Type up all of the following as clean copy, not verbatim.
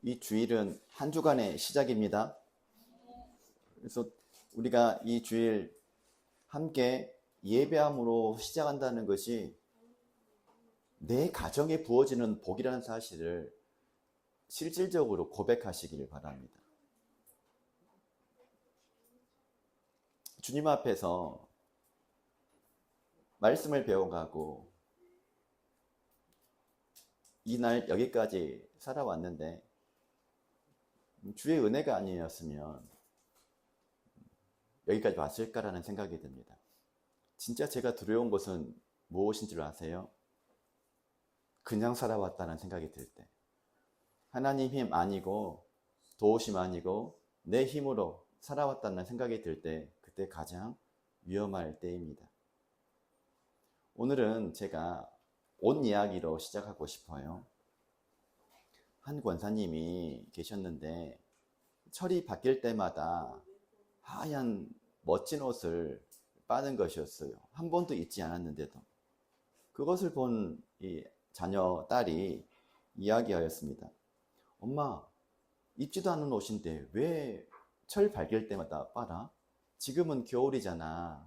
이 주일은 한 주간의 시작입니다. 그래서 우리가 이 주일 함께 예배함으로 시작한다는 것이 내 가정에 부어지는 복이라는 사실을 실질적으로 고백하시길 바랍니다. 주님 앞에서 말씀을 배워가고 이날 여기까지 살아왔는데 주의 은혜가 아니었으면 여기까지 왔을까라는 생각이 듭니다. 진짜 제가 두려운 것은 무엇인 줄 아세요? 그냥 살아왔다는 생각이 들 때, 하나님 힘 아니고 도우심 아니고 내 힘으로 살아왔다는 생각이 들 때, 그때 가장 위험할 때입니다. 오늘은 제가 옷 이야기로 시작하고 싶어요. 한 권사님이 계셨는데 철이 바뀔 때마다 하얀 멋진 옷을 빠는 것이었어요. 한 번도 입지 않았는데도. 그것을 본 이 자녀 딸이 이야기하였습니다. 엄마, 입지도 않은 옷인데 왜 철 밝을 때마다 빨아? 지금은 겨울이잖아.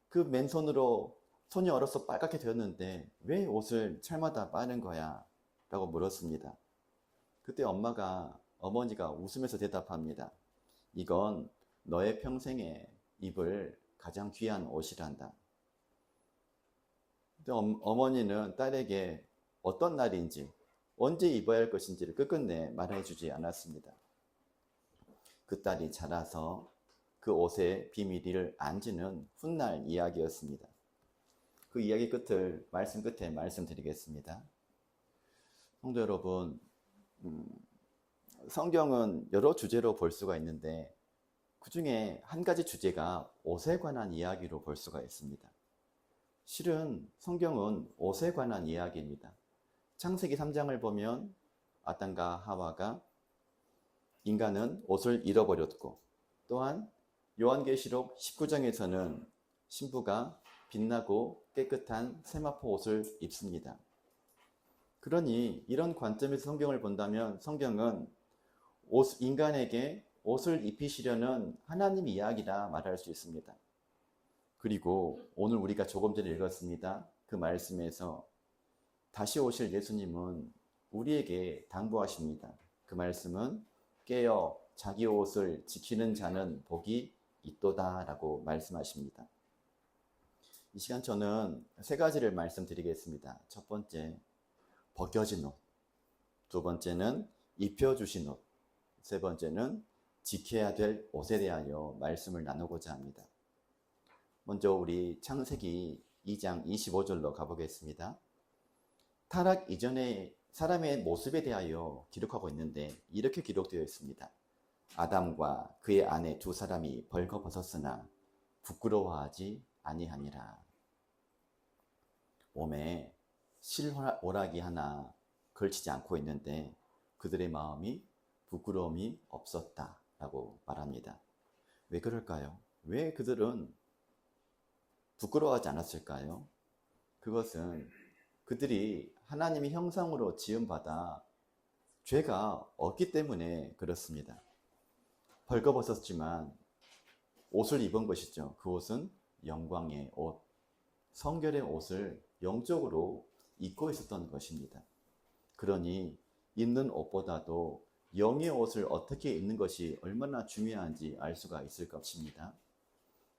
그 맨손으로 손이 얼어서 빨갛게 되었는데 왜 옷을 철마다 빠는 거야? 라고 물었습니다. 그때 어머니가 웃으면서 대답합니다. 이건 너의 평생에 입을 가장 귀한 옷이란다. 근데 어머니는 딸에게 어떤 날인지, 언제 입어야 할 것인지를 끝끝내 말해주지 않았습니다. 그 딸이 자라서 그 옷의 비밀을 안지는 훗날 이야기였습니다. 그 이야기 끝을 말씀 끝에 말씀드리겠습니다. 성도 여러분, 성경은 여러 주제로 볼 수가 있는데 그 중에 한 가지 주제가 옷에 관한 이야기로 볼 수가 있습니다. 실은 성경은 옷에 관한 이야기입니다. 창세기 3장을 보면 아담과 하와가 인간은 옷을 잃어버렸고, 또한 요한계시록 19장에서는 신부가 빛나고 깨끗한 세마포 옷을 입습니다. 그러니 이런 관점에서 성경을 본다면 성경은 인간에게 옷을 입히시려는 하나님 이야기라 말할 수 있습니다. 그리고 오늘 우리가 조금 전에 읽었습니다. 그 말씀에서 다시 오실 예수님은 우리에게 당부하십니다. 그 말씀은 깨어 자기 옷을 지키는 자는 복이 있도다 라고 말씀하십니다. 이 시간 저는 세 가지를 말씀드리겠습니다. 첫 번째, 벗겨진 옷. 두 번째는 입혀주신 옷. 세 번째는 지켜야 될 옷에 대하여 말씀을 나누고자 합니다. 먼저 우리 창세기 2장 25절로 가보겠습니다. 타락 이전의 사람의 모습에 대하여 기록하고 있는데 이렇게 기록되어 있습니다. 아담과 그의 아내 두 사람이 벌거벗었으나 부끄러워하지 아니하니라. 몸에 실오라기 하나 걸치지 않고 있는데 그들의 마음이 부끄러움이 없었다라고 말합니다. 왜 그럴까요? 왜 그들은 부끄러워하지 않았을까요? 그것은 그들이 하나님의 형상으로 지음받아 죄가 없기 때문에 그렇습니다. 벌거벗었지만 옷을 입은 것이죠. 그 옷은 영광의 옷, 성결의 옷을 영적으로 입고 있었던 것입니다. 그러니 입는 옷보다도 영의 옷을 어떻게 입는 것이 얼마나 중요한지 알 수가 있을 것입니다.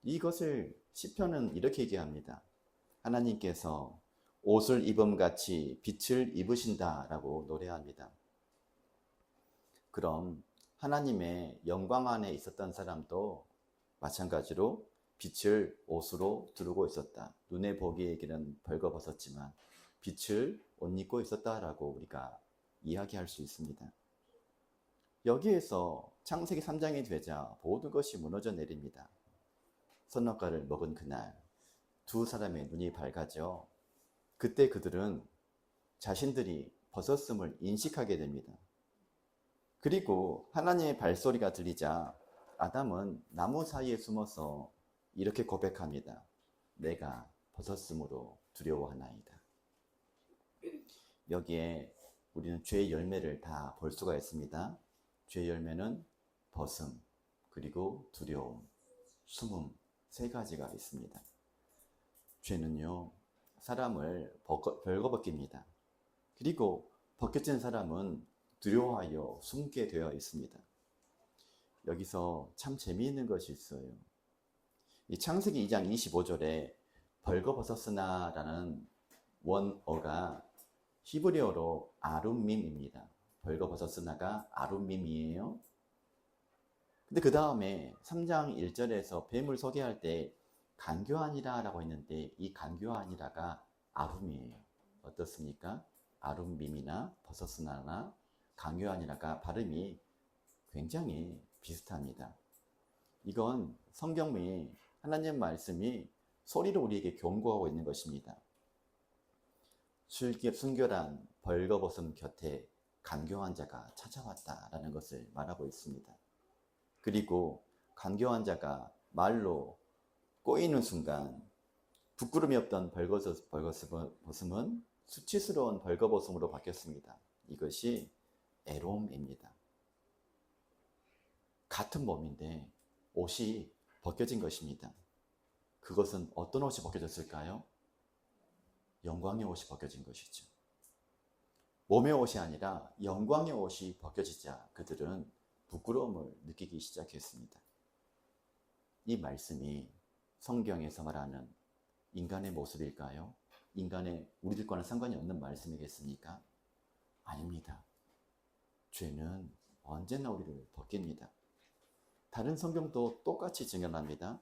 이것을 시편은 이렇게 얘기합니다. 하나님께서 옷을 입음같이 빛을 입으신다 라고 노래합니다. 그럼 하나님의 영광 안에 있었던 사람도 마찬가지로 빛을 옷으로 두르고 있었다. 눈에 보기에는 벌거벗었지만 빛을 옷 입고 있었다라고 우리가 이야기할 수 있습니다. 여기에서 창세기 3장이 되자 모든 것이 무너져 내립니다. 선악과를 먹은 그날 두 사람의 눈이 밝아져 그때 그들은 자신들이 벗었음을 인식하게 됩니다. 그리고 하나님의 발소리가 들리자 아담은 나무 사이에 숨어서 이렇게 고백합니다. 내가 벗었으므로 두려워하나이다. 여기에 우리는 죄의 열매를 다 볼 수가 있습니다. 죄의 열매는 벗음, 그리고 두려움, 숨음, 세 가지가 있습니다. 죄는요, 사람을 벌거벗깁니다. 그리고 벗겨진 사람은 두려워하여 숨게 되어 있습니다. 여기서 참 재미있는 것이 있어요. 이 창세기 2장 25절에 벌거벗었으나 라는 원어가 히브리어로 아룸밈입니다. 벌거벗었으나가 아룸밈이에요. 근데 그 다음에 3장 1절에서 뱀을 소개할 때 간교하니라 라고 했는데 이 간교하니라가 아룸이에요. 어떻습니까? 아룸밈이나 벗었으나나 간교하니라가 발음이 굉장히 비슷합니다. 이건 성경이 하나님 말씀이 소리로 우리에게 경고하고 있는 것입니다. 순결한 벌거벗음 곁에 간교한 자가 찾아왔다라는 것을 말하고 있습니다. 그리고 간교한 자가 말로 꼬이는 순간 부끄럼이 없던 벌거벗음은 수치스러운 벌거벗음으로 바뀌었습니다. 이것이 애롬입니다. 같은 몸인데 옷이 벗겨진 것입니다. 그것은 어떤 옷이 벗겨졌을까요? 영광의 옷이 벗겨진 것이죠. 몸의 옷이 아니라 영광의 옷이 벗겨지자 그들은 부끄러움을 느끼기 시작했습니다. 이 말씀이 성경에서 말하는 인간의 모습일까요? 인간의 우리들과는 상관이 없는 말씀이겠습니까? 아닙니다. 죄는 언제나 우리를 벗깁니다. 다른 성경도 똑같이 증언합니다.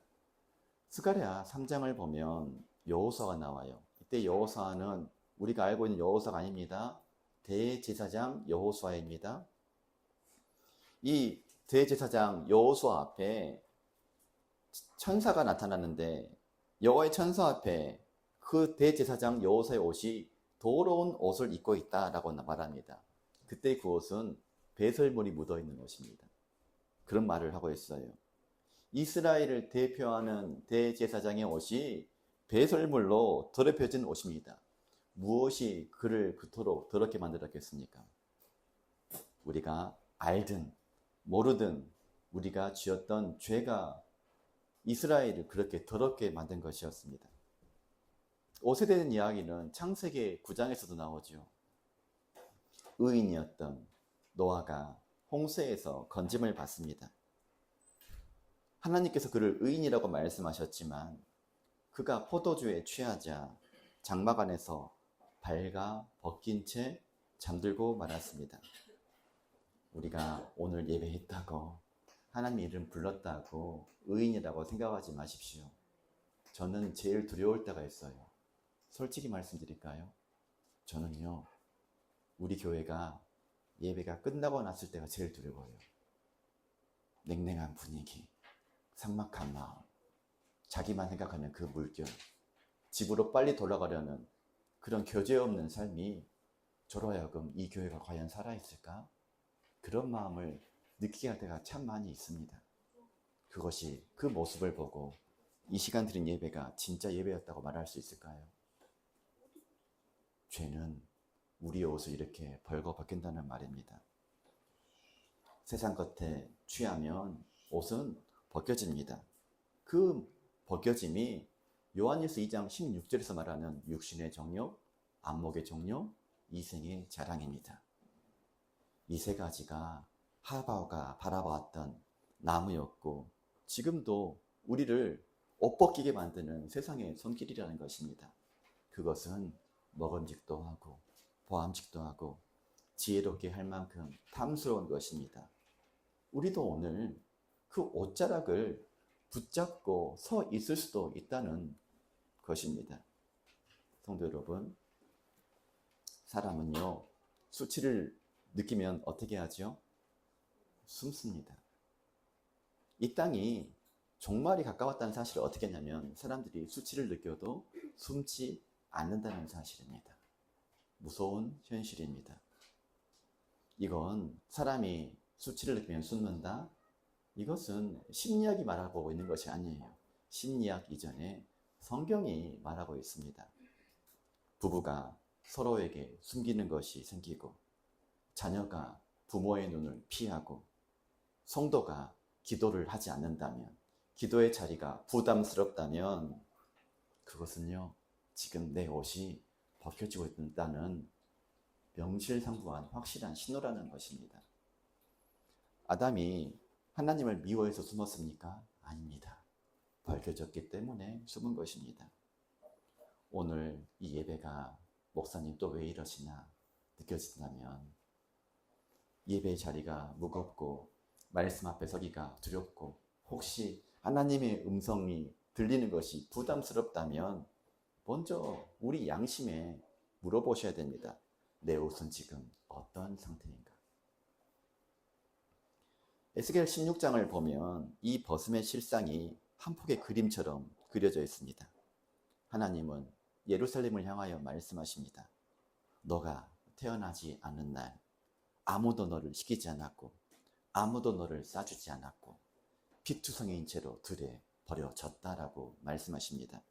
스가랴 3장을 보면 여호수아가 나와요. 이때 여호수아는 우리가 알고 있는 여호수아가 아닙니다. 대제사장 여호수아입니다. 이 대제사장 여호수아 앞에 천사가 나타났는데 여호와의 천사 앞에 그 대제사장 여호수아의 옷이 더러운 옷을 입고 있다라고 말합니다. 그때 그 옷은 배설물이 묻어있는 옷입니다. 그런 말을 하고 있어요. 이스라엘을 대표하는 대제사장의 옷이 배설물로 더럽혀진 옷입니다. 무엇이 그를 그토록 더럽게 만들었겠습니까? 우리가 알든 모르든 우리가 지었던 죄가 이스라엘을 그렇게 더럽게 만든 것이었습니다. 옷에 대한 이야기는 창세기 9장에서도 나오죠. 의인이었던 노아가 홍수에서 건짐을 받습니다. 하나님께서 그를 의인이라고 말씀하셨지만 그가 포도주에 취하자 장막 안에서 발가 벗긴 채 잠들고 말았습니다. 우리가 오늘 예배했다고 하나님 이름 불렀다고 의인이라고 생각하지 마십시오. 저는 제일 두려울 때가 있어요. 솔직히 말씀드릴까요? 저는요, 우리 교회가 예배가 끝나고 났을 때가 제일 두려워요. 냉랭한 분위기, 삭막한 마음, 자기만 생각하는 그 물결, 집으로 빨리 돌아가려는 그런 교제 없는 삶이 저로 하여금 이 교회가 과연 살아있을까? 그런 마음을 느끼게 할 때가 참 많이 있습니다. 그것이 그 모습을 보고 이 시간 드린 예배가 진짜 예배였다고 말할 수 있을까요? 죄는 우리의 옷을 이렇게 벌거 벗긴다는 말입니다. 세상 것에 취하면 옷은 벗겨집니다. 그 벗겨짐이 요한일서 2장 16절에서 말하는 육신의 정욕, 안목의 정욕, 이생의 자랑입니다. 이 세 가지가 하바가 바라봤던 나무였고 지금도 우리를 옷 벗기게 만드는 세상의 손길이라는 것입니다. 그것은 먹음직도 하고 보암직도 하고 지혜롭게 할 만큼 탐스러운 것입니다. 우리도 오늘 그 옷자락을 붙잡고 서 있을 수도 있다는 것입니다. 성도 여러분, 사람은요, 수치를 느끼면 어떻게 하죠? 숨습니다. 이 땅이 종말이 가까웠다는 사실을 어떻게 했냐면 사람들이 수치를 느껴도 숨지 않는다는 사실입니다. 무서운 현실입니다. 이건 사람이 수치를 느끼면 숨는다? 이것은 심리학이 말하고 있는 것이 아니에요. 심리학 이전에 성경이 말하고 있습니다. 부부가 서로에게 숨기는 것이 생기고 자녀가 부모의 눈을 피하고 성도가 기도를 하지 않는다면, 기도의 자리가 부담스럽다면 그것은요, 지금 내 옷이 벗겨지고 있다는 명실상부한 확실한 신호라는 것입니다. 아담이 하나님을 미워해서 숨었습니까? 아닙니다. 벗겨졌기 때문에 숨은 것입니다. 오늘 이 예배가 목사님 또 왜 이러시나 느껴진다면, 예배의 자리가 무겁고 말씀 앞에 서기가 두렵고 혹시 하나님의 음성이 들리는 것이 부담스럽다면 먼저 우리 양심에 물어보셔야 됩니다. 내 옷은 지금 어떤 상태인가? 에스겔 16장을 보면 이 벗음의 실상이 한 폭의 그림처럼 그려져 있습니다. 하나님은 예루살렘을 향하여 말씀하십니다. 너가 태어나지 않은 날 아무도 너를 시키지 않았고 아무도 너를 싸주지 않았고 피투성이인 채로 들에 버려졌다라고 말씀하십니다.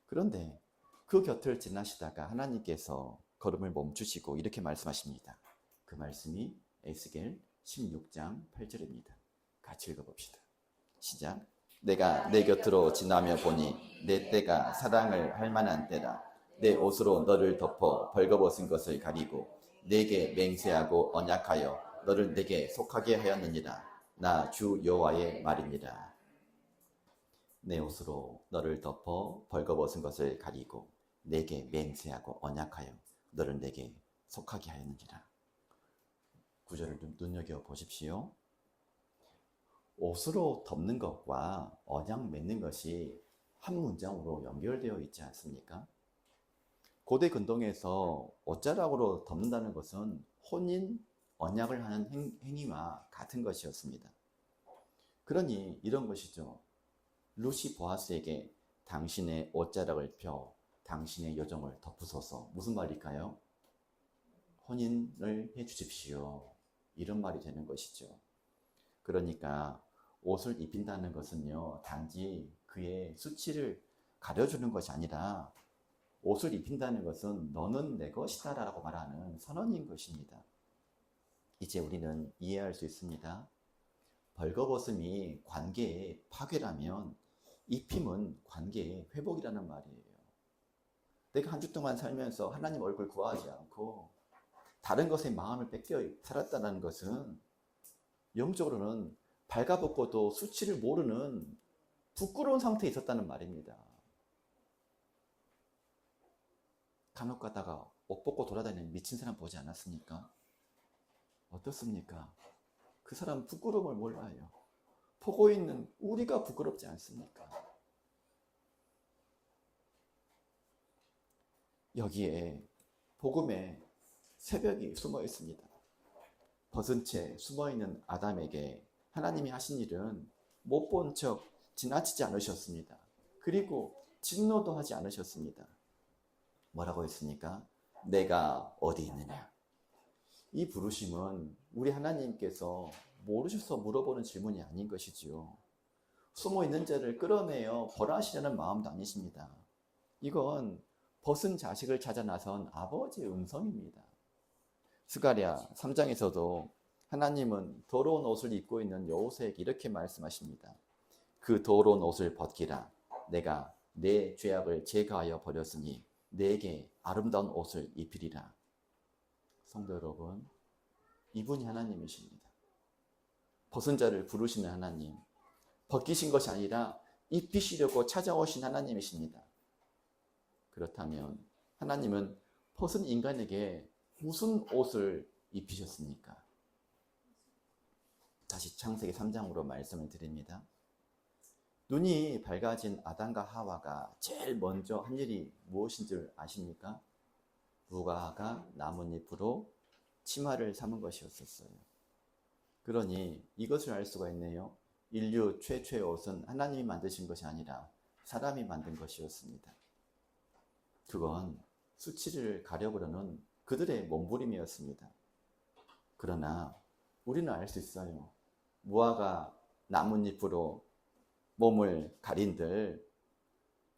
그런데 그 곁을 지나시다가 하나님께서 걸음을 멈추시고 이렇게 말씀하십니다. 그 말씀이 에스겔 16장 8절입니다. 같이 읽어봅시다. 시작. 내가 내 곁으로 지나며 보니 내 때가 사랑을 할 만한 때라. 내 옷으로 너를 덮어 벌거벗은 것을 가리고 내게 맹세하고 언약하여 너를 내게 속하게 하였느니라. 나 주 여호와의 말입니다. 내 옷으로 너를 덮어 벌거벗은 것을 가리고 내게 맹세하고 언약하여 너를 내게 속하게 하였느니라. 구절을 좀 눈여겨보십시오. 옷으로 덮는 것과 언약 맺는 것이 한 문장으로 연결되어 있지 않습니까? 고대 근동에서 옷자락으로 덮는다는 것은 혼인, 언약을 하는 행위와 같은 것이었습니다. 그러니 이런 것이죠. 룻이 보아스에게 당신의 옷자락을 펴 당신의 여종을 덮으소서. 무슨 말일까요? 혼인을 해 주십시오. 이런 말이 되는 것이죠. 그러니까 옷을 입힌다는 것은요, 단지 그의 수치를 가려주는 것이 아니라 옷을 입힌다는 것은 너는 내 것이다 라고 말하는 선언인 것입니다. 이제 우리는 이해할 수 있습니다. 벌거벗음이 관계의 파괴라면 입힘은 관계의 회복이라는 말이에요. 내가 한 주 동안 살면서 하나님 얼굴 구하지 않고 다른 것에 마음을 뺏겨 살았다는 것은 영적으로는 발가벗고도 수치를 모르는 부끄러운 상태에 있었다는 말입니다. 간혹 가다가 옷 벗고 돌아다니는 미친 사람 보지 않았습니까? 어떻습니까? 그 사람 부끄러움을 몰라요. 보고 있는 우리가 부끄럽지 않습니까? 여기에 복음의 새벽이 숨어 있습니다. 벗은 채 숨어 있는 아담에게 하나님이 하신 일은 못 본 척 지나치지 않으셨습니다. 그리고 진노도 하지 않으셨습니다. 뭐라고 했습니까? 내가 어디 있느냐? 이 부르심은 우리 하나님께서 모르셔서 물어보는 질문이 아닌 것이지요. 숨어 있는 자를 끌어내어 벌하시려는 마음도 아니십니다. 이건 벗은 자식을 찾아 나선 아버지의 음성입니다. 스가랴 3장에서도 하나님은 더러운 옷을 입고 있는 여호수아에게 이렇게 말씀하십니다. 그 더러운 옷을 벗기라. 내가 내 죄악을 제거하여 버렸으니 내게 아름다운 옷을 입히리라. 성도 여러분, 이분이 하나님이십니다. 벗은 자를 부르시는 하나님, 벗기신 것이 아니라 입히시려고 찾아오신 하나님이십니다. 그렇다면 하나님은 벗은 인간에게 무슨 옷을 입히셨습니까? 다시 창세기 3장으로 말씀을 드립니다. 눈이 밝아진 아담과 하와가 제일 먼저 한 일이 무엇인 줄 아십니까? 무화과 나뭇잎으로 치마를 삼은 것이었어요. 그러니 이것을 알 수가 있네요. 인류 최초의 옷은 하나님이 만드신 것이 아니라 사람이 만든 것이었습니다. 그건 수치를 가려보려는 그들의 몸부림이었습니다. 그러나 우리는 알 수 있어요. 무화과 나뭇잎으로 몸을 가린들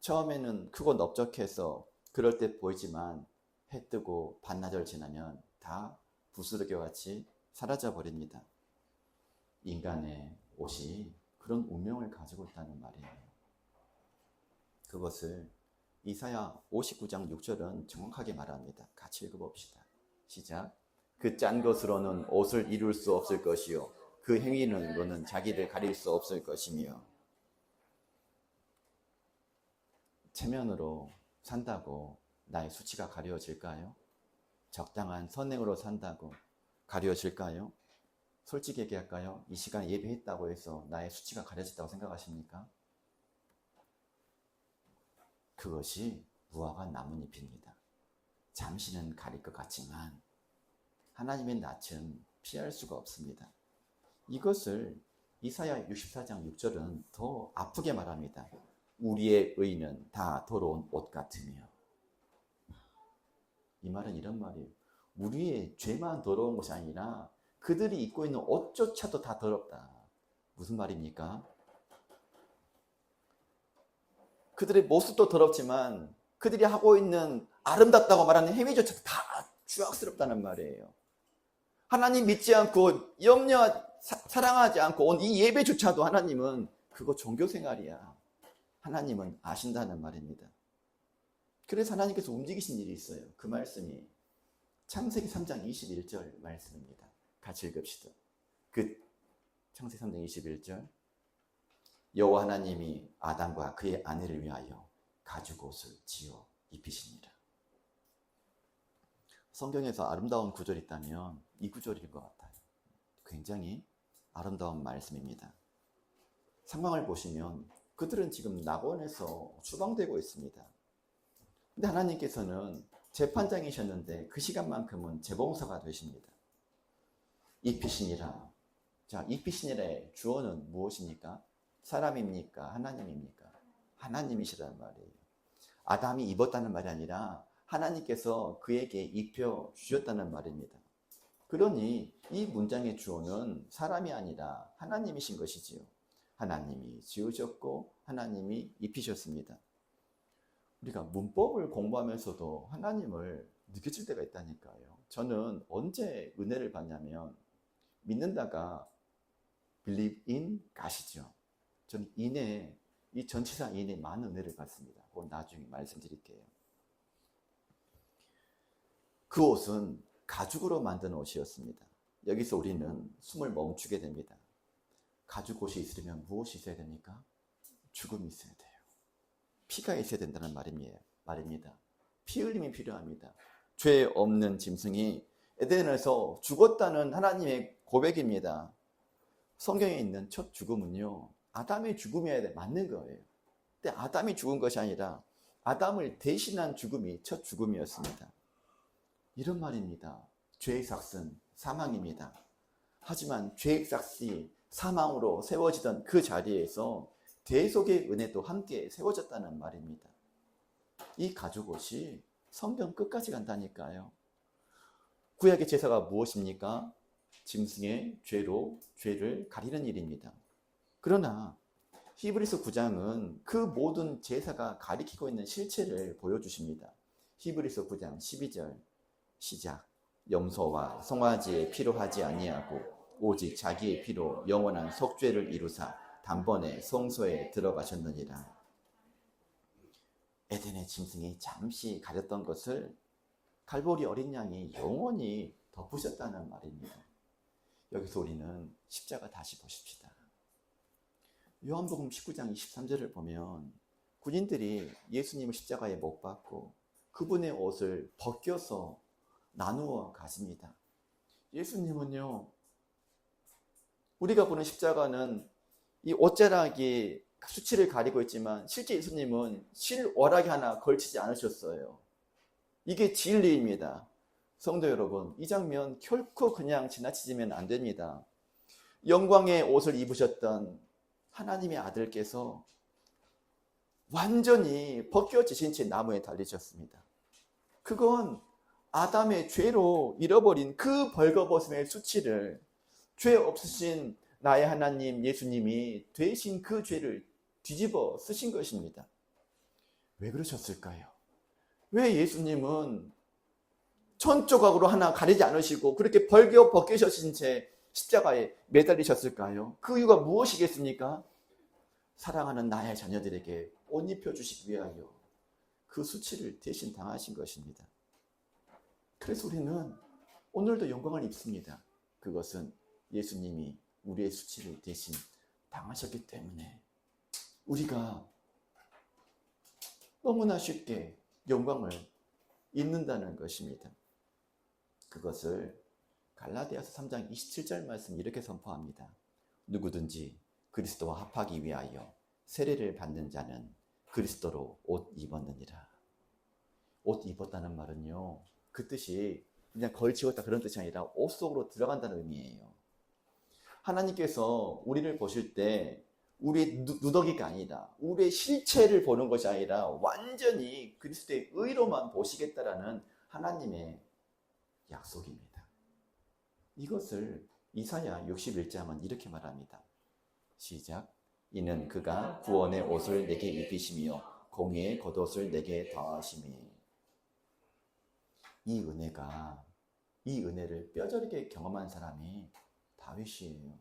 처음에는 크고 넓적해서 그럴 때 보이지만 해 뜨고 반나절 지나면 다 부스러기와 같이 사라져 버립니다. 인간의 옷이 그런 운명을 가지고 있다는 말이에요. 그것을 이사야 59장 6절은 정확하게 말합니다. 같이 읽어봅시다. 시작. 그 짠 것으로는 옷을 이룰 수 없을 것이요 그 행위로는 자기를 가릴 수 없을 것이며. 체면으로 산다고 나의 수치가 가려질까요? 적당한 선행으로 산다고 가려질까요? 솔직히 얘기할까요? 이 시간에 예배했다고 해서 나의 수치가 가려졌다고 생각하십니까? 그것이 무화과 나뭇잎입니다. 잠시는 가릴 것 같지만 하나님의 낯은 피할 수가 없습니다. 이것을 이사야 64장 6절은 더 아프게 말합니다. 우리의 의는 다 더러운 옷 같으며. 이 말은 이런 말이에요. 우리의 죄만 더러운 것이 아니라 그들이 입고 있는 옷조차도 다 더럽다. 무슨 말입니까? 그들의 모습도 더럽지만 그들이 하고 있는 아름답다고 말하는 행위조차도 다 추악스럽다는 말이에요. 하나님 믿지 않고 사랑하지 않고 온 이 예배조차도 하나님은 그거 종교생활이야. 하나님은 아신다는 말입니다. 그래서 하나님께서 움직이신 일이 있어요. 그 말씀이 창세기 3장 21절 말씀입니다. 같이 읽읍시다. 창세기 3장 21절. 여호와 하나님이 아담과 그의 아내를 위하여 가죽옷을 지어 입히시니라. 성경에서 아름다운 구절이 있다면 이 구절일 것 같아요. 굉장히 아름다운 말씀입니다. 상황을 보시면 그들은 지금 낙원에서 추방되고 있습니다. 근데 하나님께서는 재판장이셨는데 그 시간만큼은 재봉사가 되십니다. 입히시니라. 자, 입히시니라의 주어는 무엇입니까? 사람입니까? 하나님입니까? 하나님이시라는 말이에요. 아담이 입었다는 말이 아니라 하나님께서 그에게 입혀 주셨다는 말입니다. 그러니 이 문장의 주어는 사람이 아니라 하나님이신 것이지요. 하나님이 지으셨고 하나님이 입히셨습니다. 우리가 문법을 공부하면서도 하나님을 느껴질 때가 있다니까요. 저는 언제 은혜를 받냐면 믿는다가 believe in God이죠. 저는 이 전치사 in에 많은 은혜를 받습니다. 그건 나중에 말씀드릴게요. 그 옷은 가죽으로 만든 옷이었습니다. 여기서 우리는 숨을 멈추게 됩니다. 가죽 옷이 있으려면 무엇이 있어야 됩니까? 죽음이 있어야 돼요. 피가 있어야 된다는 말입니다. 피 흘림이 필요합니다. 죄 없는 짐승이 에덴에서 죽었다는 하나님의 고백입니다. 성경에 있는 첫 죽음은요, 아담의 죽음이어야 맞는 거예요. 근데 아담이 죽은 것이 아니라 아담을 대신한 죽음이 첫 죽음이었습니다. 이런 말입니다. 죄의 삭은 사망입니다. 하지만 죄의 삭이 사망으로 세워지던 그 자리에서 대속의 은혜도 함께 세워졌다는 말입니다. 이 가죽옷이 성경 끝까지 간다니까요. 구약의 제사가 무엇입니까? 짐승의 죄로 죄를 가리는 일입니다. 그러나 히브리서 9장은 그 모든 제사가 가리키고 있는 실체를 보여주십니다. 히브리서 9장 12절 시작. 염소와 송아지의 피로 하지 아니하고 오직 자기의 피로 영원한 속죄를 이루사 단번에 성소에 들어가셨느니라. 에덴의 짐승이 잠시 가렸던 것을 갈보리 어린 양이 영원히 덮으셨다는 말입니다. 여기서 우리는 십자가 다시 보십시다. 요한복음 19장 23절을 보면 군인들이 예수님을 십자가에 못 박고 그분의 옷을 벗겨서 나누어 가십니다. 예수님은요, 우리가 보는 십자가는 이 옷자락이 수치를 가리고 있지만 실제 예수님은 실오라기 하나 걸치지 않으셨어요. 이게 진리입니다. 성도 여러분, 이 장면 결코 그냥 지나치면 안 됩니다. 영광의 옷을 입으셨던 하나님의 아들께서 완전히 벗겨지신 채 나무에 달리셨습니다. 그건 아담의 죄로 잃어버린 그 벌거벗음의 수치를 죄 없으신 나의 하나님 예수님이 대신 그 죄를 뒤집어 쓰신 것입니다. 왜 그러셨을까요? 왜 예수님은 천 조각으로 하나 가리지 않으시고 그렇게 벌겨 벗기셔진 채 십자가에 매달리셨을까요? 그 이유가 무엇이겠습니까? 사랑하는 나의 자녀들에게 옷 입혀주시기 위하여 그 수치를 대신 당하신 것입니다. 그래서 우리는 오늘도 영광을 입습니다. 그것은 예수님이 우리의 수치를 대신 당하셨기 때문에 우리가 너무나 쉽게 영광을 잊는다는 것입니다. 그것을 갈라디아서 3장 27절 말씀 이렇게 선포합니다. 누구든지 그리스도와 합하기 위하여 세례를 받는 자는 그리스도로 옷 입었느니라. 옷 입었다는 말은요, 그 뜻이 그냥 걸치웠다 그런 뜻이 아니라 옷 속으로 들어간다는 의미예요. 하나님께서 우리를 보실 때 우리의 누더기가 아니라 우리의 실체를 보는 것이 아니라 완전히 그리스도의 의로만 보시겠다라는 하나님의 약속입니다. 이것을 이사야 61장은 이렇게 말합니다. 시작. 이는 그가 구원의 옷을 내게 입히시며 공의의 겉옷을 내게 더하심이. 이 은혜를 뼈저리게 경험한 사람이 다윗이에요.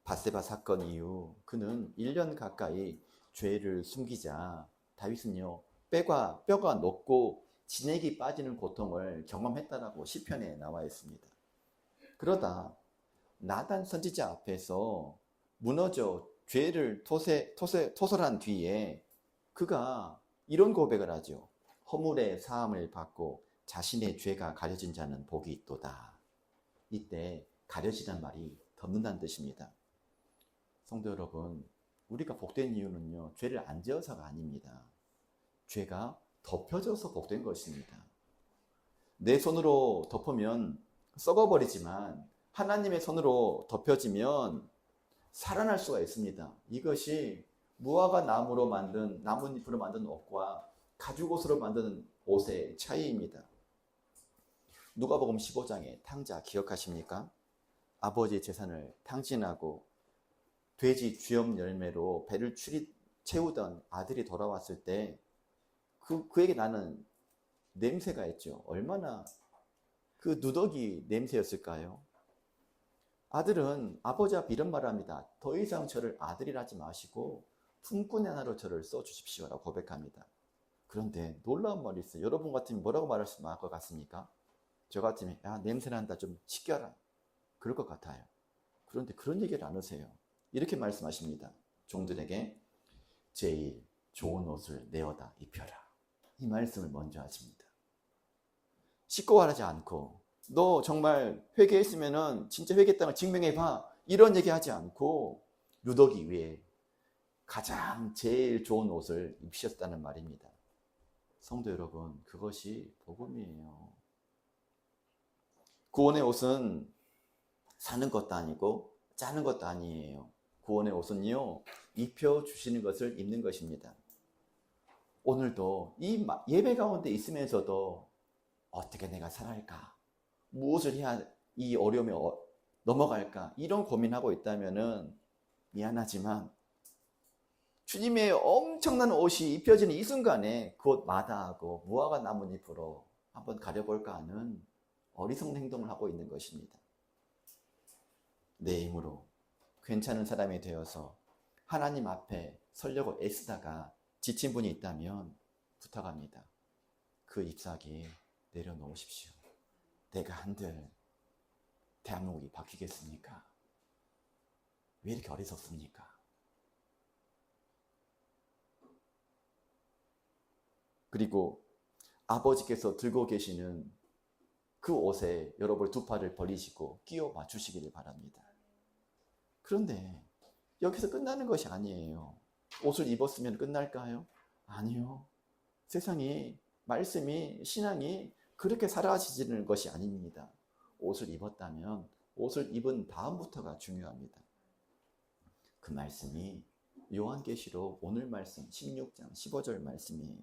밧세바 사건 이후 그는 1년 가까이 죄를 숨기자 다윗은요, 뼈가 녹고 진액이 빠지는 고통을 경험했다라고 시편에 나와 있습니다. 그러다 나단 선지자 앞에서 무너져 죄를 토설한 뒤에 그가 이런 고백을 하죠. 허물의 사함을 받고 자신의 죄가 가려진 자는 복이 있도다. 이때 가려지란 말이 덮는다는 뜻입니다. 성도 여러분, 우리가 복된 이유는요, 죄를 안 지어서가 아닙니다. 죄가 덮여져서 복된 것입니다. 내 손으로 덮으면 썩어버리지만 하나님의 손으로 덮여지면 살아날 수가 있습니다. 이것이 무화과 나뭇잎으로 만든 옷과 가죽옷으로 만든 옷의 차이입니다. 누가복음 15장의 탕자 기억하십니까? 아버지의 재산을 탕진하고 돼지 쥐염 열매로 배를 채우던 아들이 돌아왔을 때 그에게 나는 냄새가 있죠. 얼마나 그 누더기 냄새였을까요? 아들은 아버지 앞에 이런 말을 합니다. 더 이상 저를 아들이라 하지 마시고 품꾼 하나로 저를 써주십시오라고 고백합니다. 그런데 놀라운 말이 있어요. 여러분 같으면 뭐라고 말할 것 같습니까? 저 같으면 야, 냄새난다, 좀 치켜라, 그럴 것 같아요. 그런데 그런 얘기를 안 하세요. 이렇게 말씀하십니다. 종들에게 제일 좋은 옷을 내어다 입혀라. 이 말씀을 먼저 하십니다. 시끄러워하지 않고 너 정말 회개했으면 진짜 회개했다는 걸 증명해봐, 이런 얘기하지 않고 누더기 위에 가장 제일 좋은 옷을 입히셨다는 말입니다. 성도 여러분, 그것이 복음이에요. 구원의 옷은 사는 것도 아니고 짜는 것도 아니에요. 구원의 옷은요, 입혀주시는 것을 입는 것입니다. 오늘도 이 예배 가운데 있으면서도 어떻게 내가 살아갈까? 무엇을 해야 이 어려움에 넘어갈까? 이런 고민하고 있다면은 미안하지만 주님의 엄청난 옷이 입혀지는 이 순간에 그 옷 마다하고 무화과 나뭇잎으로 한번 가려볼까 하는 어리석은 행동을 하고 있는 것입니다. 내 힘으로 괜찮은 사람이 되어서 하나님 앞에 서려고 애쓰다가 지친 분이 있다면 부탁합니다. 그 잎사귀 내려놓으십시오. 내가 한들 대한민국이 바뀌겠습니까? 왜 이렇게 어리석습니까? 그리고 아버지께서 들고 계시는 그 옷에 여러분 두 팔을 벌리시고 끼워 맞추시기를 바랍니다. 그런데 여기서 끝나는 것이 아니에요. 옷을 입었으면 끝날까요? 아니요. 세상이, 말씀이, 신앙이 그렇게 사라지는 것이 아닙니다. 옷을 입었다면 옷을 입은 다음부터가 중요합니다. 그 말씀이 요한계시록 오늘 말씀 16장 15절 말씀이에요.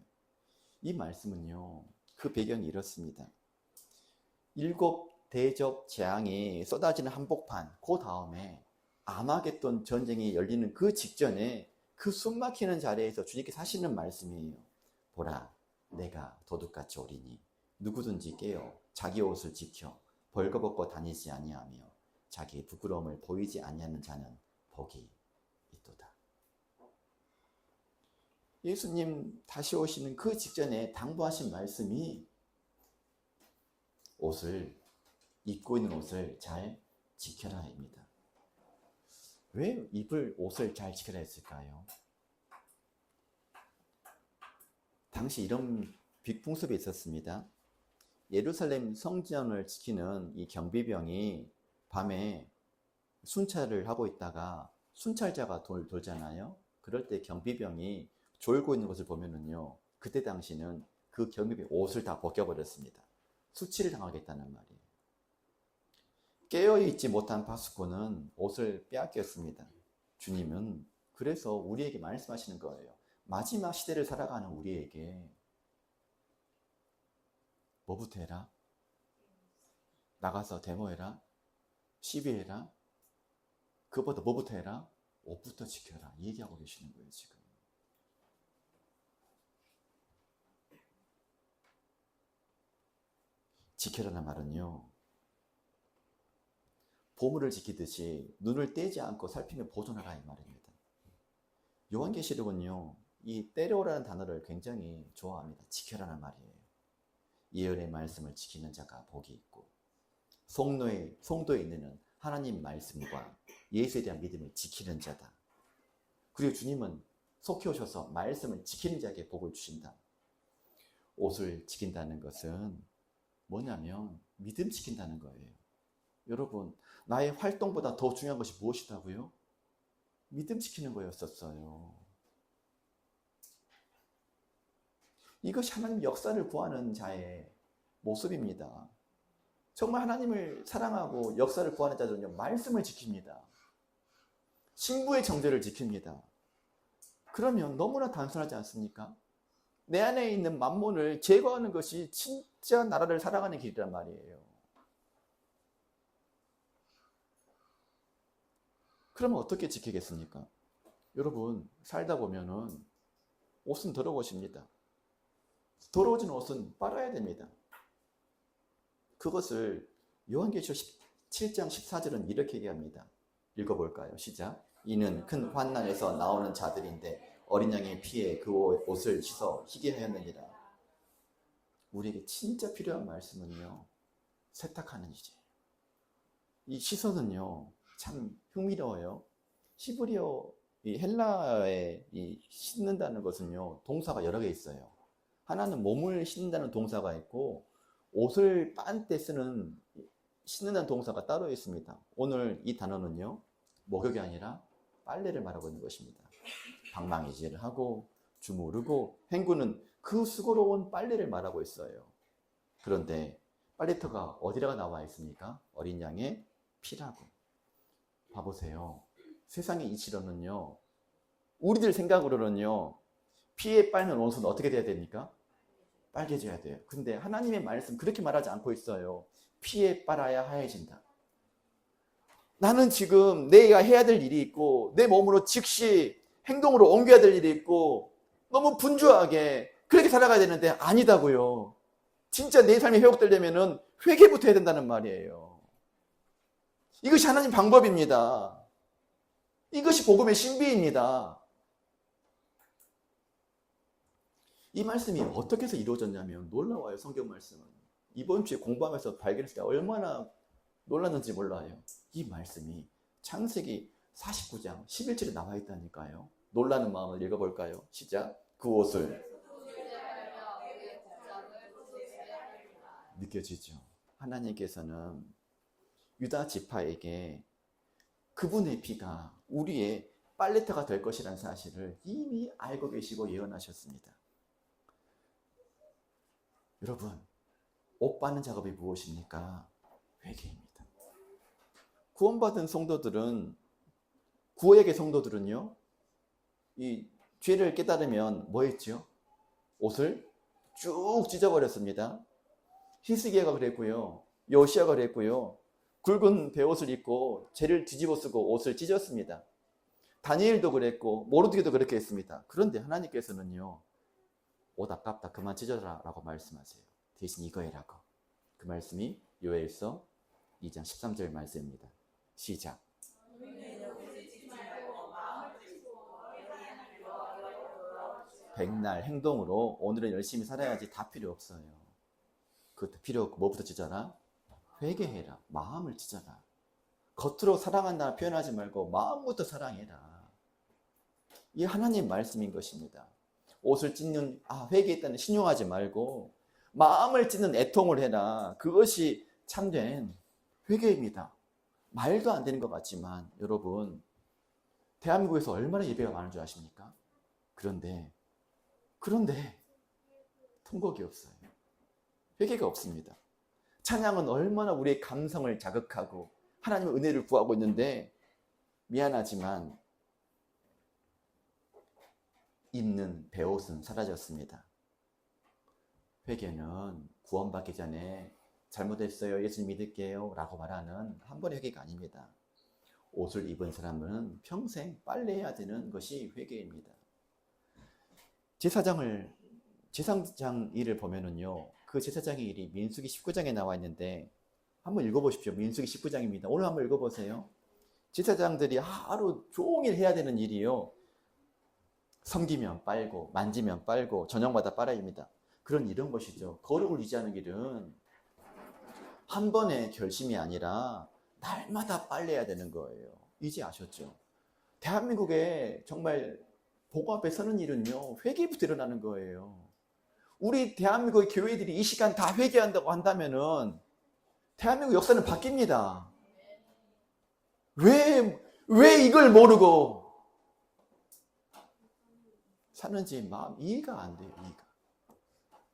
이 말씀은요, 그 배경이 이렇습니다. 7 대접 재앙이 쏟아지는 한복판, 그 다음에 아마겟돈 전쟁이 열리는 그 직전에 그 숨막히는 자리에서 주님께서 하시는 말씀이에요. 보라, 내가 도둑같이 오리니 누구든지 깨어 자기 옷을 지켜 벌거벗고 다니지 아니하며 자기의 부끄러움을 보이지 아니하는 자는 복이 있도다. 예수님 다시 오시는 그 직전에 당부하신 말씀이 입고 있는 옷을 잘 지켜라입니다. 왜 입을 옷을 잘 지켜라 했을까요? 당시 이런 빅풍습이 있었습니다. 예루살렘 성전을 지키는 이 경비병이 밤에 순찰을 하고 있다가 순찰자가 돌잖아요. 그럴 때 경비병이 졸고 있는 것을 보면은요, 그때 당시는 그 경비병 옷을 다 벗겨버렸습니다. 수치를 당하겠다는 말이에요. 깨어있지 못한 바스코는 옷을 빼앗겼습니다. 주님은 그래서 우리에게 말씀하시는 거예요. 마지막 시대를 살아가는 우리에게 뭐부터 해라? 나가서 데모해라? 시비해라? 그것보다 뭐부터 해라? 옷부터 지켜라. 얘기하고 계시는 거예요, 지금. 지켜라는 말은요, 보물을 지키듯이 눈을 떼지 않고 살피며 보존하라 이 말입니다. 요한계시록은요, 이 떼려오라는 단어를 굉장히 좋아합니다. 지켜라는 말이에요. 예언의 말씀을 지키는 자가 복이 있고, 성도에 있는 하나님 말씀과 예수에 대한 믿음을 지키는 자다. 그리고 주님은 속히 오셔서 말씀을 지키는 자에게 복을 주신다. 옷을 지킨다는 것은 뭐냐면 믿음 지킨다는 거예요. 여러분, 나의 활동보다 더 중요한 것이 무엇이라고요? 믿음 지키는 거였었어요. 이것이 하나님 역사를 구하는 자의 모습입니다. 정말 하나님을 사랑하고 역사를 구하는 자들은요, 말씀을 지킵니다. 신부의 정죄를 지킵니다. 그러면 너무나 단순하지 않습니까? 내 안에 있는 만몬을 제거하는 것이 진짜 나라를 살아가는 길이란 말이에요. 그러면 어떻게 지키겠습니까? 여러분, 살다 보면은 옷은 더러워집니다. 더러워진 옷은 빨아야 됩니다. 그것을 요한계시록 7장 14절은 이렇게 얘기합니다. 읽어볼까요? 시작. 이는 큰 환난에서 나오는 자들인데 어린 양의 피에 그 옷을 씻어 희게 하였느니라. 우리에게 진짜 필요한 말씀은요, 세탁하는 일이에요. 이 씻어는요, 참 흥미로워요. 히브리어, 이 헬라에 이 씻는다는 것은요, 동사가 여러 개 있어요. 하나는 몸을 씻는다는 동사가 있고, 옷을 빤 때 쓰는 씻는다는 동사가 따로 있습니다. 오늘 이 단어는요, 목욕이 아니라 빨래를 말하고 있는 것입니다. 방망이질을 하고 주무르고 헹구는 그 수고로운 빨래를 말하고 있어요. 그런데 빨래터가 어디다가 나와 있습니까? 어린 양의 피라고. 봐보세요. 세상의 이치로는요, 우리들 생각으로는요, 피에 빨면 옷은 어떻게 돼야 됩니까? 빨개져야 돼요. 근데 하나님의 말씀 그렇게 말하지 않고 있어요. 피에 빨아야 하얘진다. 나는 지금 내가 해야 될 일이 있고 내 몸으로 즉시 행동으로 옮겨야 될 일이 있고 너무 분주하게 그렇게 살아가야 되는데 아니다고요. 진짜 내 삶이 회복되려면 회개부터 해야 된다는 말이에요. 이것이 하나님 방법입니다. 이것이 복음의 신비입니다. 이 말씀이 어떻게 해서 이루어졌냐면 놀라워요. 성경 말씀은. 이번 주에 공부하면서 발견했을 때 얼마나 놀랐는지 몰라요. 이 말씀이 창세기 49장 11절에 나와 있다니까요. 놀라는 마음을 읽어볼까요? 시작. 그 옷을 느껴지죠. 하나님께서는 유다 지파에게 그분의 피가 우리의 빨래터가 될 것이라는 사실을 이미 알고 계시고 예언하셨습니다. 여러분, 옷 빠는 작업이 무엇입니까? 회개입니다. 구원받은 성도들은, 구약의 성도들은요, 이 죄를 깨달으면 뭐 했죠? 옷을 쭉 찢어버렸습니다. 히스기야가 그랬고요, 요시야가 그랬고요, 굵은 베옷을 입고 죄를 뒤집어 쓰고 옷을 찢었습니다. 다니엘도 그랬고 모르드게도 그렇게 했습니다. 그런데 하나님께서는요, 옷 아깝다, 그만 찢어라 라고 말씀하세요. 대신 이거 해라고. 그 말씀이 요엘서 2장 13절 말씀입니다. 시작. 백날 행동으로 오늘은 열심히 살아야지 다 필요 없어요. 그것도 필요 없고 뭐부터 찢어라? 회개해라. 마음을 찢어라. 겉으로 사랑한다 표현하지 말고 마음부터 사랑해라. 이게 하나님 말씀인 것입니다. 옷을 찢는 회개했다는 신용하지 말고 마음을 찢는 애통을 해라. 그것이 참된 회개입니다. 말도 안 되는 것 같지만 여러분, 대한민국에서 얼마나 예배가 많은 줄 아십니까? 그런데 통곡이 없어요. 회개가 없습니다. 찬양은 얼마나 우리의 감성을 자극하고 하나님의 은혜를 구하고 있는데, 미안하지만 입는 베옷은 사라졌습니다. 회개는 구원받기 전에 잘못했어요, 예수님 믿을게요 라고 말하는 한 번의 회개가 아닙니다. 옷을 입은 사람은 평생 빨래해야 되는 것이 회개입니다. 제사장 일을 보면은요, 그 제사장의 일이 민수기 19장에 나와 있는데 한번 읽어보십시오. 민수기 19장입니다. 오늘 한번 읽어보세요. 제사장들이 하루 종일 해야 되는 일이요, 섬기면 빨고 만지면 빨고 저녁마다 빨아입니다. 이런 것이죠. 거룩을 유지하는 길은 한 번의 결심이 아니라 날마다 빨래해야 되는 거예요. 이제 아셨죠? 대한민국에 정말 복음 앞에 서는 일은요, 회개부터 일어나는 거예요. 우리 대한민국의 교회들이 이 시간 다 회개한다고 한다면은 대한민국 역사는 바뀝니다. 왜 이걸 모르고 사는지 마음 이해가 안 돼요.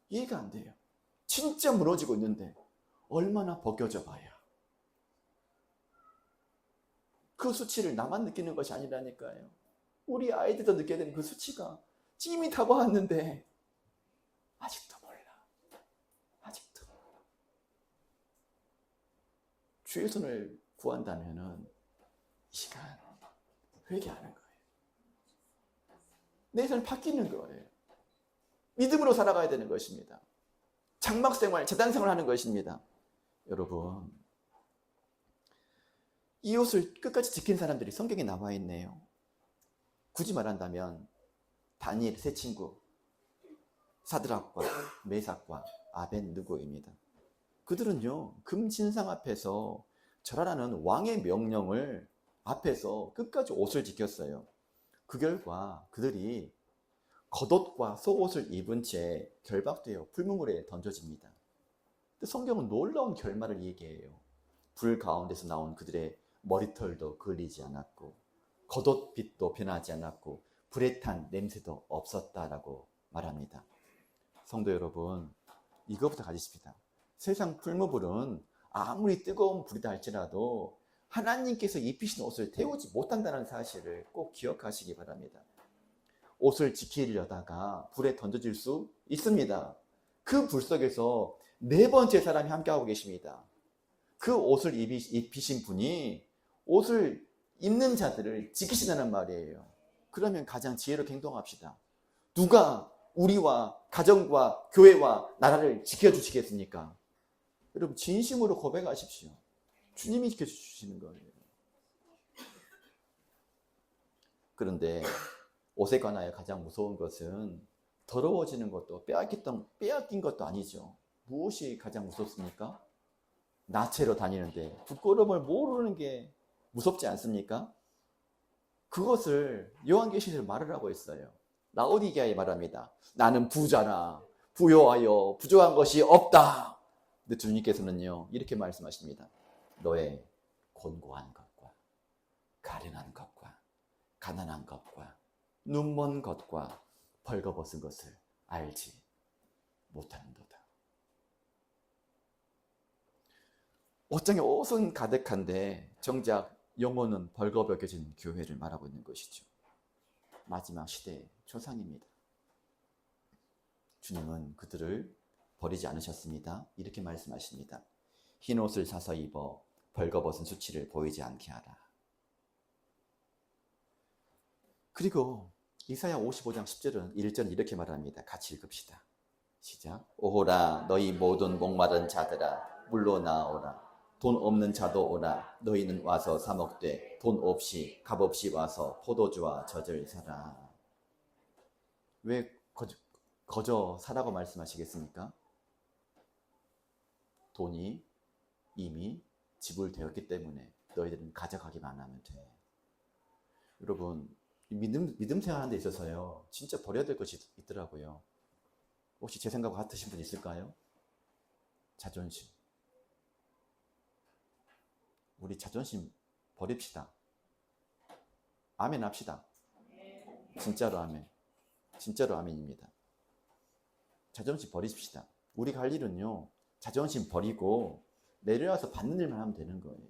이해가 안 돼요. 진짜 무너지고 있는데 얼마나 벗겨져 봐야. 그 수치를 나만 느끼는 것이 아니라니까요. 우리 아이들도 느껴야 되는 그 수치가 찜이 타고 왔는데 아직도 몰라. 아직도. 주의 손을 구한다면은 이 시간 회개하는 거예요. 내 삶이 바뀌는 거예요. 믿음으로 살아가야 되는 것입니다. 장막생활, 재단생활 하는 것입니다. 여러분, 이 옷을 끝까지 지킨 사람들이 성경에 나와 있네요. 굳이 말한다면 다니엘 세 친구 사드락과 메삭과 아벳느고입니다. 그들은요, 금신상 앞에서 절하라는 왕의 명령을 앞에서 끝까지 옷을 지켰어요. 그 결과 그들이 겉옷과 속옷을 입은 채 결박되어 불문물에 던져집니다. 근데 성경은 놀라운 결말을 얘기해요. 불 가운데서 나온 그들의 머리털도 그을리지 않았고 겉옷빛도 변하지 않았고 불에 탄 냄새도 없었다라고 말합니다. 성도 여러분, 이거부터 가지십시다. 세상 풀무불은 아무리 뜨거운 불이다 할지라도 하나님께서 입히신 옷을 태우지 못한다는 사실을 꼭 기억하시기 바랍니다. 옷을 지키려다가 불에 던져질 수 있습니다. 그 불 속에서 네 번째 사람이 함께하고 계십니다. 그 옷을 입히신 분이 옷을 입는 자들을 지키신다는 말이에요. 그러면 가장 지혜롭게 행동합시다. 누가 우리와 가정과 교회와 나라를 지켜주시겠습니까? 여러분, 진심으로 고백하십시오. 주님이 지켜주시는 거예요. 그런데 옷에 관하여 가장 무서운 것은 더러워지는 것도 빼앗긴 것도 아니죠. 무엇이 가장 무섭습니까? 나체로 다니는데 부끄러움을 모르는 게 무섭지 않습니까? 그것을 요한계시록에서 말을 하고 있어요. 라오디게아에 말합니다. 나는 부자라, 부요하여 부족한 것이 없다. 근데 주님께서는요, 이렇게 말씀하십니다. 너의 곤고한 것과 가련한 것과 가난한 것과 눈먼 것과 벌거벗은 것을 알지 못하는도다. 옷장에 옷은 가득한데 정작 영혼은 벌거벗겨진 교회를 말하고 있는 것이죠. 마지막 시대의 초상입니다. 주님은 그들을 버리지 않으셨습니다. 이렇게 말씀하십니다. 흰 옷을 사서 입어 벌거벗은 수치를 보이지 않게 하라. 그리고 이사야 55장 10절은 1절 이렇게 말합니다. 같이 읽읍시다. 시작. 오호라 너희 모든 목마른 자들아 물로 나오라. 돈 없는 자도 오라. 너희는 와서 사 먹되 돈 없이 값없이 와서 포도주와 젖을 사라. 왜 거저 사라고 말씀하시겠습니까? 돈이 이미 지불되었기 때문에 너희들은 가져가기만 하면 돼. 여러분, 믿음 생활하는 데 있어서요, 진짜 버려야 될 것이 있더라고요. 혹시 제 생각과 같으신 분 있을까요? 자존심. 우리 자존심 버립시다. 아멘 합시다. 진짜로 아멘. 진짜로 아멘입니다. 자존심 버리십시다. 우리가 할 일은요, 자존심 버리고 내려와서 받는 일만 하면 되는 거예요.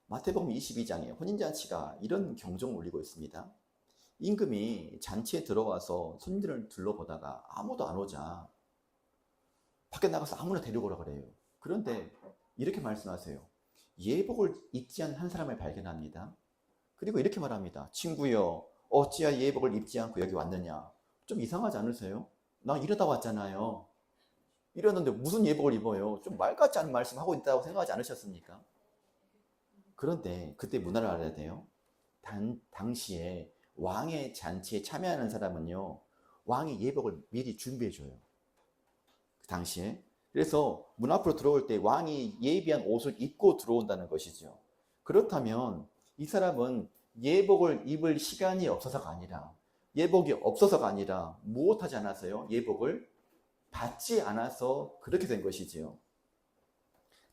마태복음 22장에 혼인잔치가 이런 경종을 울리고 있습니다. 임금이 잔치에 들어와서 손님들을 둘러보다가 아무도 안 오자 밖에 나가서 아무나 데리고 오라 그래요. 그런데 이렇게 말씀하세요. 예복을 입지 않은 한 사람을 발견합니다. 그리고 이렇게 말합니다. 친구여, 어찌하여 예복을 입지 않고 여기 왔느냐? 좀 이상하지 않으세요? 나 이러다 왔잖아요. 이러는데 무슨 예복을 입어요? 좀 말 같지 않은 말씀하고 있다고 생각하지 않으셨습니까? 그런데 그때 문화를 알아야 돼요. 당시에 왕의 잔치에 참여하는 사람은요, 왕의 예복을 미리 준비해줘요. 그 당시에. 그래서 문 앞으로 들어올 때 왕이 예비한 옷을 입고 들어온다는 것이죠. 그렇다면 이 사람은 예복을 입을 시간이 없어서가 아니라, 예복이 없어서가 아니라 무엇하지 않았어요? 예복을 받지 않아서 그렇게 된 것이지요.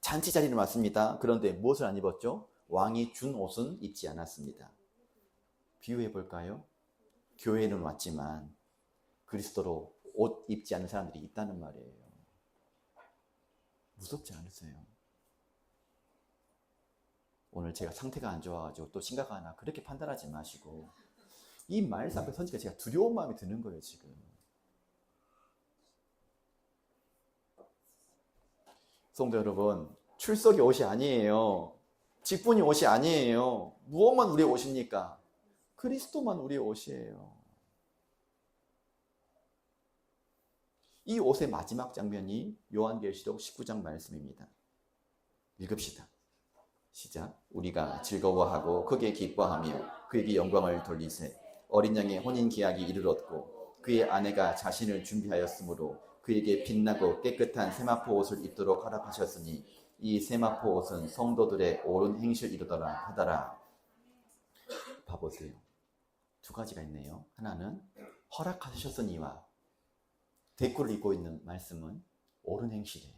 잔치 자리는 왔습니다. 그런데 무엇을 안 입었죠? 왕이 준 옷은 입지 않았습니다. 비유해 볼까요? 교회는 왔지만 그리스도로 옷 입지 않은 사람들이 있다는 말이에요. 무섭지 않으세요? 오늘 제가 상태가 안 좋아가지고 또 심각하나 그렇게 판단하지 마시고, 이 말씀 앞에 서니까 제가 두려운 마음이 드는 거예요, 지금. 성도 여러분, 출석이 옷이 아니에요. 직분이 옷이 아니에요. 무엇만 우리의 옷입니까? 그리스도만 우리의 옷이에요. 이 옷의 마지막 장면이 요한계시록 19장 말씀입니다. 읽읍시다. 시작. 우리가 즐거워하고 크게 기뻐하며 그에게 영광을 돌리세. 어린 양의 혼인 계약이 이르렀고 그의 아내가 자신을 준비하였으므로 그에게 빛나고 깨끗한 세마포 옷을 입도록 허락하셨으니 이 세마포 옷은 성도들의 옳은 행실이로더라 하더라. 봐보세요. 두 가지가 있네요. 하나는 허락하셨으니와 대꾸를 입고 있는 말씀은 옳은 행실이에요.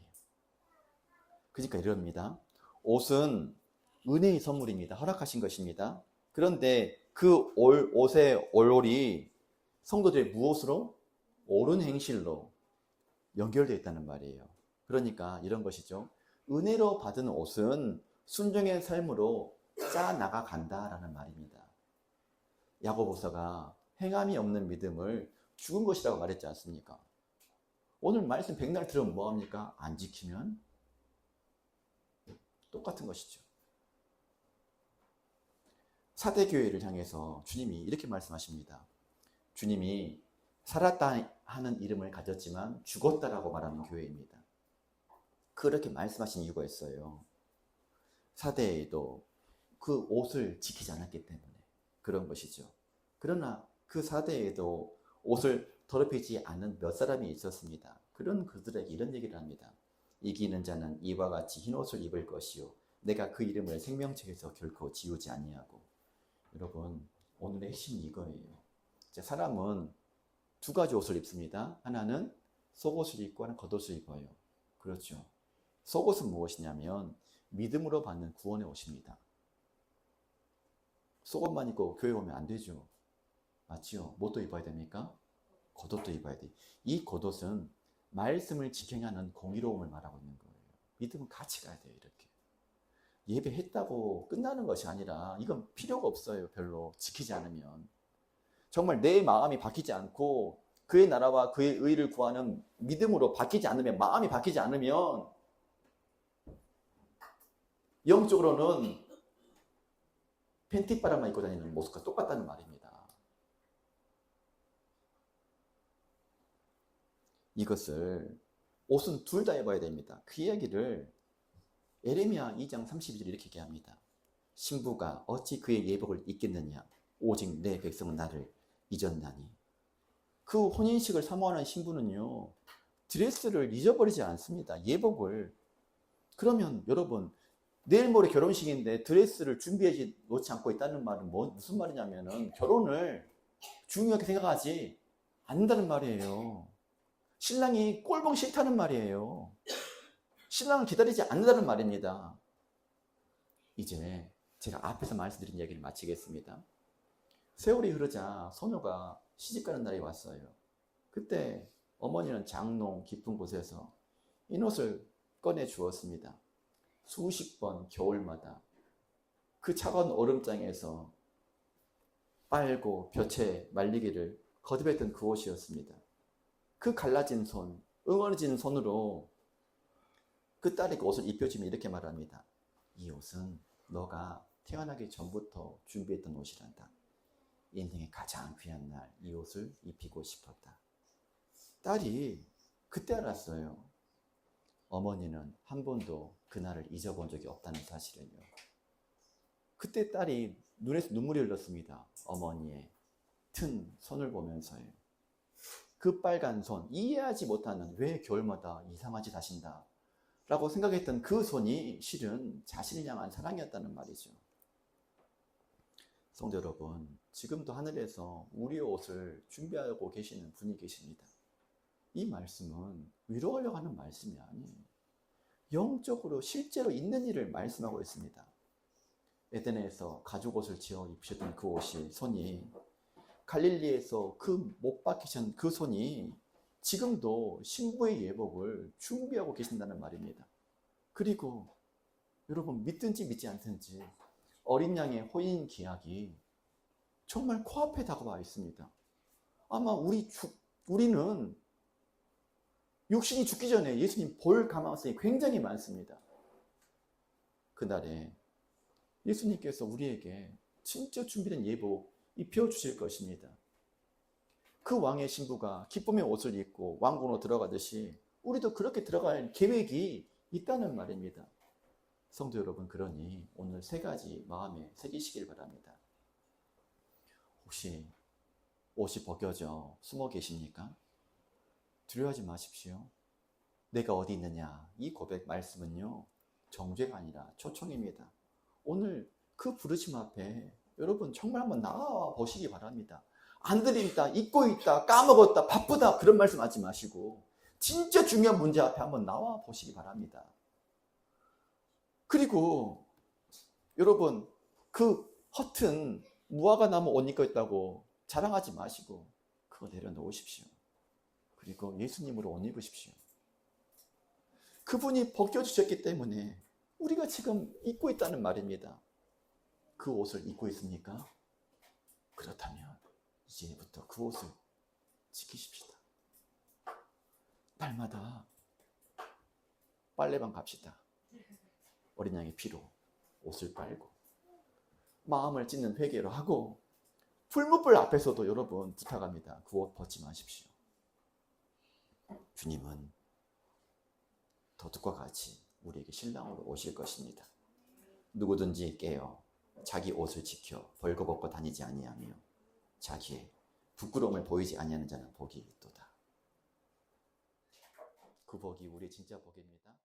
그러니까 이럽니다. 옷은 은혜의 선물입니다. 허락하신 것입니다. 그런데 그 옷의 올올이 성도들의 무엇으로? 옳은 행실로 연결되어 있다는 말이에요. 그러니까 이런 것이죠. 은혜로 받은 옷은 순종의 삶으로 짜나가 간다라는 말입니다. 야고보서가 행함이 없는 믿음을 죽은 것이라고 말했지 않습니까? 오늘 말씀 백날 들으면 뭐합니까? 안 지키면 똑같은 것이죠. 사대교회를 향해서 주님이 이렇게 말씀하십니다. 주님이 살았다 하는 이름을 가졌지만 죽었다라고 말하는 교회입니다. 그렇게 말씀하신 이유가 있어요. 사대에도 그 옷을 지키지 않았기 때문에 그런 것이죠. 그러나 그 사대에도 옷을 더럽히지 않는 몇 사람이 있었습니다. 그런 그들에게 이런 얘기를 합니다. 이기는 자는 이와 같이 흰 옷을 입을 것이요 내가 그 이름을 생명책에서 결코 지우지 아니하고. 여러분, 오늘의 핵심이 이거예요. 사람은 두 가지 옷을 입습니다. 하나는 속옷을 입고 하나는 겉옷을 입어요. 그렇죠. 속옷은 무엇이냐면 믿음으로 받는 구원의 옷입니다. 속옷만 입고 교회 오면 안 되죠. 맞지요? 뭣도 입어야 됩니까? 겉옷도 입어야 돼. 이 겉옷은 말씀을 지켜하는 공의로움을 말하고 있는 거예요. 믿음은 같이 가야 돼요. 이렇게 예배했다고 끝나는 것이 아니라 이건 필요가 없어요. 별로 지키지 않으면. 정말 내 마음이 바뀌지 않고 그의 나라와 그의 의를 구하는 믿음으로 바뀌지 않으면, 마음이 바뀌지 않으면 영적으로는 팬티바람만 입고 다니는 모습과 똑같다는 말입니다. 이것을 옷은 둘 다 입어야 됩니다. 그 이야기를 에레미야 2장 32절 이렇게 얘기합니다. 신부가 어찌 그의 예복을 입겠느냐 오직 내 백성은 나를 잊었나니. 그 혼인식을 사모하는 신부는요 드레스를 잊어버리지 않습니다. 예복을. 그러면 여러분 내일 모레 결혼식인데 드레스를 준비해 놓지 않고 있다는 말은 무슨 말이냐면은 결혼을 중요하게 생각하지 않는다는 말이에요. 신랑이 꼴보기 싫다는 말이에요. 신랑을 기다리지 않는다는 말입니다. 이제 제가 앞에서 말씀드린 이야기를 마치겠습니다. 세월이 흐르자 소녀가 시집가는 날이 왔어요. 그때 어머니는 장롱 깊은 곳에서 인옷을 꺼내 주었습니다. 수십 번 겨울마다 그 차가운 얼음장에서 빨고 볕에 말리기를 거듭했던 그 옷이었습니다. 그 갈라진 손, 응어리진 손으로 그 딸에게 옷을 입혀주며 이렇게 말합니다. 이 옷은 너가 태어나기 전부터 준비했던 옷이란다. 인생의 가장 귀한 날 이 옷을 입히고 싶었다. 딸이 그때 알았어요. 어머니는 한 번도 그날을 잊어본 적이 없다는 사실은요. 그때 딸이 눈에서 눈물이 흘렀습니다. 어머니의 튼 손을 보면서요. 그 빨간 손, 이해하지 못하는 왜 겨울마다 이상한 짓 하신다 라고 생각했던 그 손이 실은 자신을 향한 사랑이었다는 말이죠. 성도 여러분, 지금도 하늘에서 우리의 옷을 준비하고 계시는 분이 계십니다. 이 말씀은 위로하려고 하는 말씀이 아니에요. 영적으로 실제로 있는 일을 말씀하고 있습니다. 에덴에서 가죽옷을 지어 입으셨던 그 옷이 손이 갈릴리에서 그 못 박히신 그 손이 지금도 신부의 예복을 준비하고 계신다는 말입니다. 그리고 여러분 믿든지 믿지 않든지 어린 양의 혼인 기약이 정말 코앞에 다가와 있습니다. 아마 우리는 육신이 죽기 전에 예수님 볼 가능성이 굉장히 많습니다. 그날에 예수님께서 우리에게 진짜 준비된 예복 입혀주실 것입니다. 그 왕의 신부가 기쁨의 옷을 입고 왕궁으로 들어가듯이 우리도 그렇게 들어갈 계획이 있다는 말입니다. 성도 여러분, 그러니 오늘 세 가지 마음에 새기시길 바랍니다. 혹시 옷이 벗겨져 숨어 계십니까? 두려워하지 마십시오. 내가 어디 있느냐? 이 고백 말씀은요, 정죄가 아니라 초청입니다. 오늘 그 부르심 앞에 여러분 정말 한번 나와 보시기 바랍니다. 안 드린다, 잊고 있다, 까먹었다, 바쁘다 그런 말씀 하지 마시고 진짜 중요한 문제 앞에 한번 나와 보시기 바랍니다. 그리고 여러분 그 허튼 무화과 나무 옷 입고 있다고 자랑하지 마시고 그거 내려놓으십시오. 그리고 예수님으로 옷 입으십시오. 그분이 벗겨주셨기 때문에 우리가 지금 입고 있다는 말입니다. 그 옷을 입고 있습니까? 그렇다면 이제부터 그 옷을 지키십시다. 날마다 빨래방 갑시다. 어린 양의 피로 옷을 빨고 마음을 찢는 회개로 하고 풀무불 앞에서도 여러분 부탁합니다. 그 옷 벗지 마십시오. 주님은 도둑과 같이 우리에게 신랑으로 오실 것입니다. 누구든지 깨어 자기 옷을 지켜 벌거벗고 다니지 아니하며 자기의 부끄러움을 보이지 아니하는 자는 복이 있도다. 그 복이 우리의 진짜 복입니다.